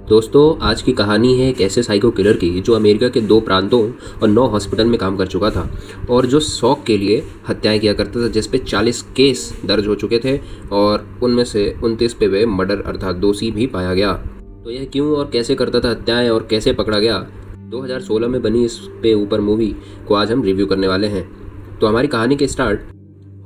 दोस्तों, आज की कहानी है एक ऐसे साइको किलर की जो अमेरिका के 2 प्रांतों और 9 हॉस्पिटल में काम कर चुका था और जो शौक के लिए हत्याएं किया करता था, जिस पे 40 केस दर्ज हो चुके थे और उनमें से 29 पे वह मर्डर अर्थात दोषी भी पाया गया। तो यह क्यों और कैसे करता था हत्याएं और कैसे पकड़ा गया, 2016 में बनी इस पे ऊपर मूवी को आज हम रिव्यू करने वाले हैं। तो हमारी कहानी के स्टार्ट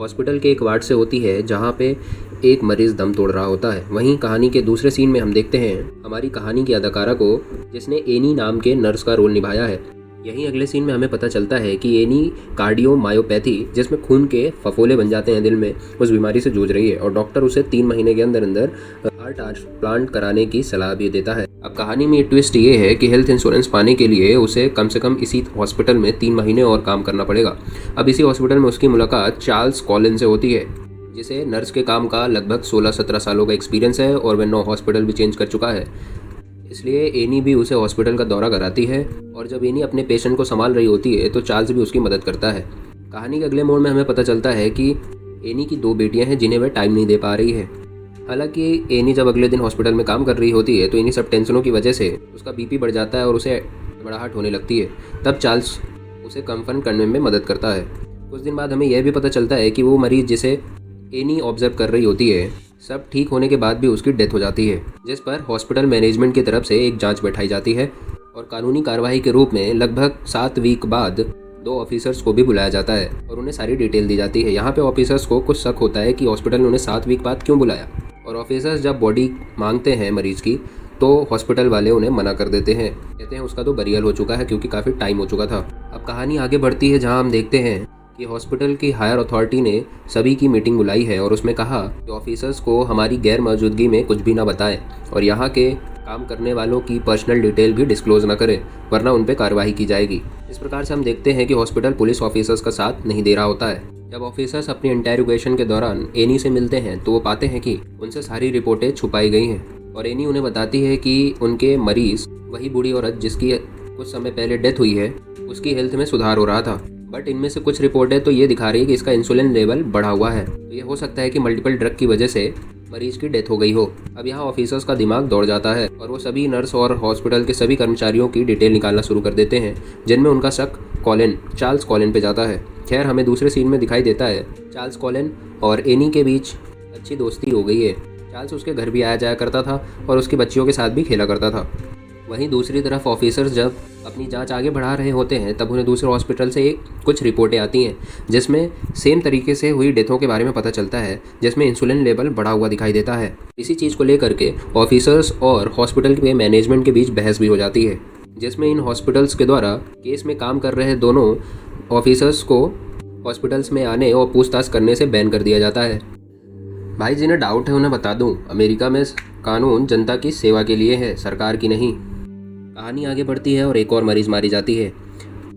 हॉस्पिटल के एक वार्ड से होती है जहाँ पे एक मरीज दम तोड़ रहा होता है। वहीं कहानी के दूसरे सीन में हम देखते हैं हमारी कहानी की अदाकारा को, जिसने एनी नाम के नर्स का रोल निभाया है। यहीं अगले सीन में हमें पता चलता है कि एनी कार्डियोमायोपैथी, जिसमें खून के फफोले बन जाते हैं दिल में, उस बीमारी से जूझ रही है और डॉक्टर उसे 3 महीने के अंदर अंदर हार्ट ट्रांसप्लांट कराने की सलाह भी देता है। अब कहानी में ट्विस्ट ये है कि हेल्थ इंश्योरेंस पाने के लिए उसे कम से कम इसी हॉस्पिटल में 3 महीने और काम करना पड़ेगा। अब इसी हॉस्पिटल में उसकी मुलाकात चार्ल्स कॉलिन से होती है, जिसे नर्स के काम का लगभग 16-17 सालों का एक्सपीरियंस है और वह 9 हॉस्पिटल भी चेंज कर चुका है। इसलिए एनी भी उसे हॉस्पिटल का दौरा कराती है और जब एनी अपने पेशेंट को संभाल रही होती है तो चार्ल्स भी उसकी मदद करता है। कहानी के अगले मोड़ में हमें पता चलता है कि एनी की 2 बेटियां हैं जिन्हें वह टाइम नहीं दे पा रही है। हालांकि एनी जब अगले दिन हॉस्पिटल में काम कर रही होती है तो इन्हीं सब टेंशनों की वजह से उसका बीपी बढ़ जाता है और उसे घबराहट होने लगती है। तब चार्ल्स उसे कंफर्म करने में मदद करता है। कुछ दिन बाद हमें यह भी पता चलता है कि वो मरीज जिसे एनी ऑब्जर्व कर रही होती है, सब ठीक होने के बाद भी उसकी डेथ हो जाती है, जिस पर हॉस्पिटल मैनेजमेंट की तरफ से एक जांच बैठाई जाती है और कानूनी कार्रवाई के रूप में लगभग 7 वीक बाद 2 ऑफिसर्स को भी बुलाया जाता है और उन्हें सारी डिटेल दी जाती है। यहाँ पे ऑफिसर्स को कुछ शक होता है कि हॉस्पिटल ने उन्हें 7 वीक बाद क्यों बुलाया, और ऑफिसर्स जब बॉडी मांगते हैं मरीज की तो हॉस्पिटल वाले उन्हें मना कर देते हैं, कहते हैं उसका तो बरियल हो चुका है क्योंकि काफ़ी टाइम हो चुका था। अब कहानी आगे बढ़ती है जहाँ हम देखते हैं कि हॉस्पिटल की हायर अथॉरिटी ने सभी की मीटिंग बुलाई है और उसमें कहा कि ऑफिसर्स को हमारी गैर मौजूदगी में कुछ भी ना बताएं और यहाँ के काम करने वालों की पर्सनल डिटेल भी डिस्क्लोज ना करें, वरना उन पर कार्रवाई की जाएगी। इस प्रकार से हम देखते हैं कि हॉस्पिटल पुलिस ऑफिसर्स का साथ नहीं दे रहा होता है। जब ऑफिसर्स अपनी इंटेरोगेशन के दौरान एनी से मिलते हैं तो वो पाते हैं कि उनसे सारी रिपोर्टें छुपाई गई हैं और एनी उन्हें बताती है कि उनके मरीज, वही बूढ़ी औरत जिसकी कुछ समय पहले डेथ हुई है, उसकी हेल्थ में सुधार हो रहा था। बट इनमें से कुछ रिपोर्टें तो ये दिखा रही है कि इसका इंसुलिन लेवल बढ़ा हुआ है, तो ये हो सकता है कि मल्टीपल ड्रग की वजह से मरीज की डेथ हो गई हो। अब यहाँ ऑफिसर्स का दिमाग दौड़ जाता है और वो सभी नर्स और हॉस्पिटल के सभी कर्मचारियों की डिटेल निकालना शुरू कर देते हैं, जिनमें उनका शक चार्ल्स कॉलिन पे जाता है। खैर, हमें दूसरे सीन में दिखाई देता है चार्ल्स कॉलिन और एनी के बीच अच्छी दोस्ती हो गई है। चार्ल्स उसके घर भी आया जाया करता था और उसकी बच्चियों के साथ भी खेला करता था। वहीं दूसरी तरफ ऑफिसर्स जब अपनी जांच आगे बढ़ा रहे होते हैं तब उन्हें दूसरे हॉस्पिटल से कुछ रिपोर्टें आती हैं जिसमें सेम तरीके से हुई डेथों के बारे में पता चलता है, जिसमें इंसुलिन लेवल बढ़ा हुआ दिखाई देता है। इसी चीज़ को लेकर के ऑफिसर्स और हॉस्पिटल के मैनेजमेंट के बीच बहस भी हो जाती है, जिसमें इन हॉस्पिटल्स के द्वारा केस में काम कर रहे दोनों ऑफिसर्स को हॉस्पिटल्स में आने और पूछताछ करने से बैन कर दिया जाता है। भाई, जिन्हें डाउट है उन्हें बता दूं, अमेरिका में कानून जनता की सेवा के लिए है, सरकार की नहीं। कहानी आगे बढ़ती है और एक और मरीज मारी जाती है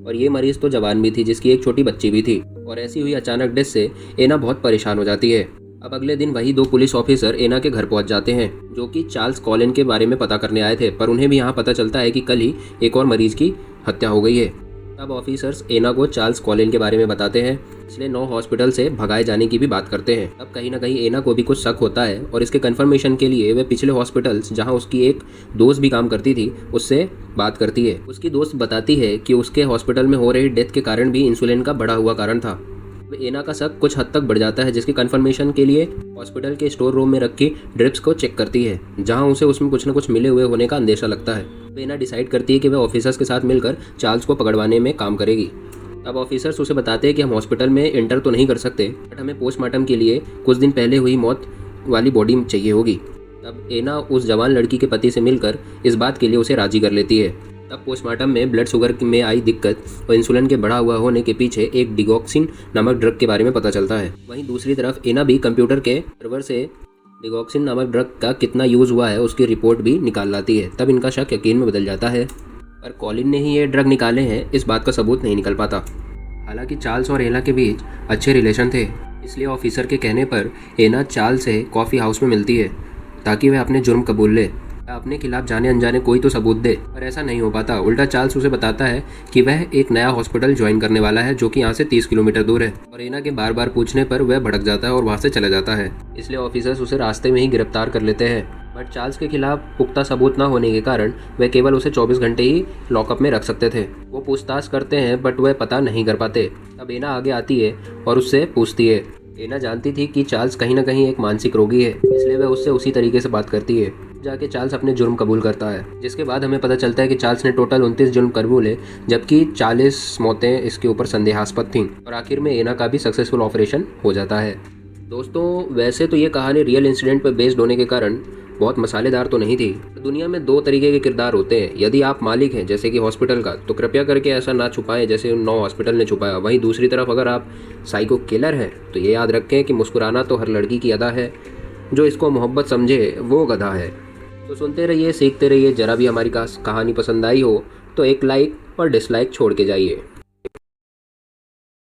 और ये मरीज तो जवान भी थी, जिसकी एक छोटी बच्ची भी थी, और ऐसी हुई अचानक डेथ से एना बहुत परेशान हो जाती है। अब अगले दिन वही 2 पुलिस ऑफिसर एना के घर पहुंच जाते हैं, जो कि चार्ल्स कॉलिन के बारे में पता करने आए थे, पर उन्हें भी यहाँ पता चलता है कि कल ही एक और मरीज की हत्या हो गई है। तब ऑफिसर्स एना को चार्ल्स कॉलिन के बारे में बताते हैं, इसलिए 9 हॉस्पिटल से भगाए जाने की भी बात करते हैं। अब कहीं ना कहीं एना को भी कुछ शक होता है और इसके कंफर्मेशन के लिए वे पिछले हॉस्पिटल्स जहां उसकी एक दोस्त भी काम करती थी उससे बात करती है। उसकी दोस्त बताती है कि उसके हॉस्पिटल में हो रही डेथ के कारण भी इंसुलिन का बढ़ा हुआ कारण था। एना का शक कुछ हद तक बढ़ जाता है, जिसकी कंफर्मेशन के लिए हॉस्पिटल के स्टोर रूम में रखी ड्रिप्स को चेक करती है, जहां उसे उसमें कुछ न कुछ मिले हुए होने का अंदेशा लगता है। एना डिसाइड करती है कि वह ऑफिसर्स के साथ मिलकर चार्ल्स को पकड़वाने में काम करेगी। अब ऑफिसर्स उसे बताते हैं कि हम हॉस्पिटल में एंटर तो नहीं कर सकते, बट हमें पोस्टमार्टम के लिए कुछ दिन पहले हुई मौत वाली बॉडी चाहिए होगी। तब एना उस जवान लड़की के पति से मिलकर इस बात के लिए उसे राजी कर लेती है। तब पोस्टमार्टम में ब्लड शुगर में आई दिक्कत और इंसुलिन के बढ़ा हुआ होने के पीछे एक डिगॉक्सिन नामक ड्रग के बारे में पता चलता है। वहीं दूसरी तरफ एना भी कंप्यूटर के सर्वर से डिगॉक्सिन नामक ड्रग का कितना यूज़ हुआ है उसकी रिपोर्ट भी निकाल लाती है। तब इनका शक यकीन में बदल जाता है, पर कॉलिन ने ही ये ड्रग निकाले हैं इस बात का सबूत नहीं निकल पाता। हालांकि चार्ल्स और एना के बीच अच्छे रिलेशन थे, इसलिए ऑफिसर के कहने पर एना चार्ल्स से कॉफ़ी हाउस में मिलती है ताकि वह अपने जुर्म कबूल ले, अपने खिलाफ जाने अनजाने कोई तो सबूत दे, पर ऐसा नहीं हो पाता। उल्टा चार्ल्स उसे बताता है कि वह एक नया हॉस्पिटल ज्वाइन करने वाला है जो कि यहाँ से 30 किलोमीटर दूर है, और एना के बार बार पूछने पर वह भड़क जाता है और वहाँ से चला जाता है। इसलिए ऑफिसर्स उसे रास्ते में ही गिरफ्तार कर लेते हैं बट चार्ल्स के खिलाफ पुख्ता सबूत न होने के कारण वे केवल उसे 24 घंटे ही लॉकअप में रख सकते थे। वो पूछताछ करते हैं बट वह पता नहीं कर पाते। तब एना आगे आती है और उससे पूछती है। एना जानती थी कि चार्ल्स कहीं ना कहीं एक मानसिक रोगी है, इसलिए वह उससे उसी तरीके से बात करती है। जाके चार्ल्स अपने जुर्म कबूल करता है, जिसके बाद हमें पता चलता है कि चार्ल्स ने टोटल 29 जुर्म कबूले, जबकि 40 मौतें इसके ऊपर संदेहास्पद थीं। और आखिर में एना का भी सक्सेसफुल ऑपरेशन हो जाता है। दोस्तों, वैसे तो ये कहानी रियल इंसिडेंट पर बेस्ड होने के कारण बहुत मसालेदार तो नहीं थी। दुनिया में दो तरीके के किरदार होते हैं। यदि आप मालिक हैं जैसे कि हॉस्पिटल का, तो कृपया करके ऐसा ना छुपाएं जैसे 9 हॉस्पिटल ने छुपाया। वहीं दूसरी तरफ अगर आप साइको किलर हैं तो ये याद रखें कि मुस्कुराना तो हर लड़की की अदा है, जो इसको मोहब्बत समझे वो गधा है। तो सुनते रहिए, सीखते रहिए। जरा भी हमारी कहानी पसंद आई हो तो एक लाइक और डिसलाइक छोड़ के जाइए।